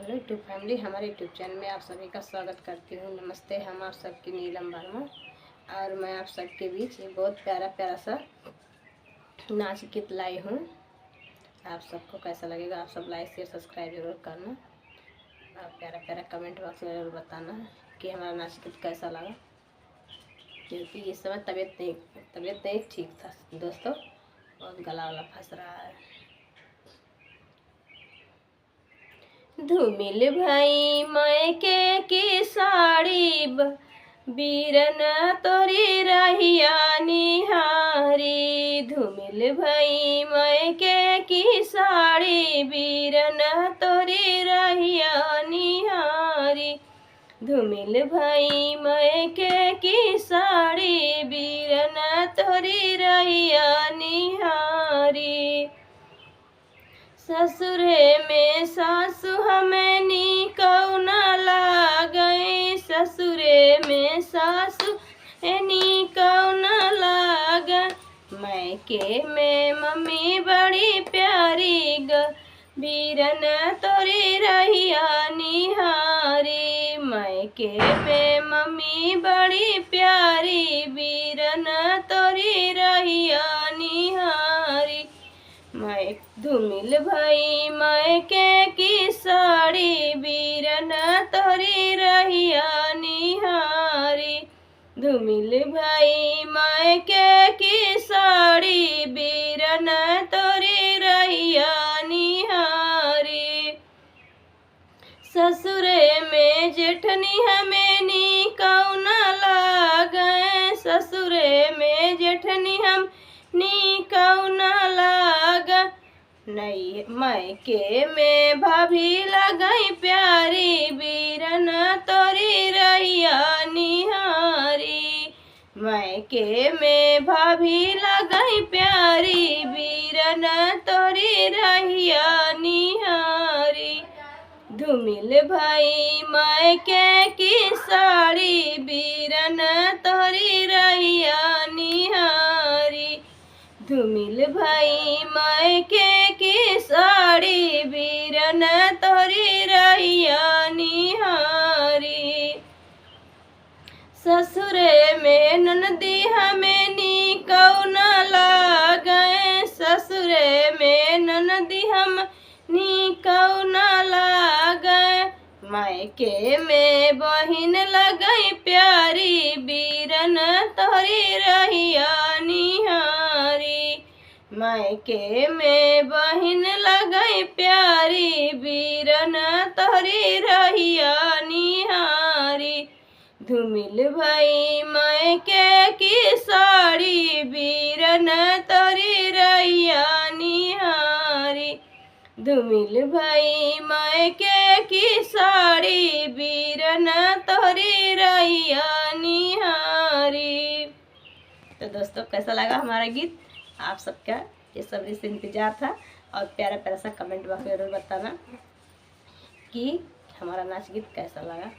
Hello YouTube family, हमारे YouTube channel में आप सभी का स्वागत करती हूँ। नमस्ते, हम आप सबकी नीलम वर्मा और मैं आप सबके बीच एक बहुत प्यारा प्यारा सा नाच गीत लाई हूँ। आप सबको कैसा लगेगा, आप सब लाइक शेयर सब्सक्राइब जरूर करना और प्यारा प्यारा कमेंट बॉक्स में जरूर बताना कि हमारा नाच गीत कैसा लगा, क्योंकि इस समय तबीयत नहीं ठीक था दोस्तों, बहुत गला वाला फंस रहा है। धूमिल भाई मायके की साड़ी बीरन तोरी रहिया निहारी। धूमिल भाई मायके की साड़ी बीरन तोरी रहिया निहारी। धूमिल भाई मायके की साड़ी बीरन तोरी रहिया निहारी। ससुरे में सासु हमें नीकौ न लागई। ससुरे में सासु नीकौ न लागई। मायके में मम्मी बड़ी प्यारी ग बीरन तोरी रहिया निहारी। मायके में मम्मी बड़ी प्यारी बीरन तोरी रहिया निहारी। धूमिल भाई मायके की साड़ी बीरन तोरी रहिया निहारी। धूमिल भाई मायके की साड़ी बीरन तोरी रहिया निहारी। ससुरे में जेठनी हमें नीकौ न लागै। ससुरे में जेठनी हम नीकौ न लागै। नई मायके में भाभी लगई प्यारी बीरन तोरी रहिया निहारी। मायके में भाभी लगई प्यारी बीरन तोरी रहिया निहारी। धूमिल भाई मायके की साड़ी बीरन तोरी रहिया निहारी। धूमिल भाई मायके की साड़ी बीरन तोरी रहिया निहारी। ससुरे में ननदी हमें नीकौ न लागै। ससुरे में ननदी हम नीकौ न लागै। मायके में बहिन लगई प्यारी बीरन तोरी रहिया निहारी। मायके में बहिन लगई प्यारी बीरन तोरी रहिया निहारी। धूमिल भाई मायके की साड़ी बीरन तोरी रहिया निहारी। धूमिल भाई मायके की साड़ी बीरन तोरी रहिया निहारी। तो दोस्तों, कैसा लगा हमारा गीत? आप सबका ये सब्री से इंतजार था और प्यारा प्यारा सा कमेंट बॉक्स में जरूर बताना कि हमारा नाच गीत कैसा लगा।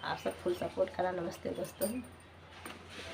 आप सब फुल सपोर्ट करना। नमस्ते दोस्तों।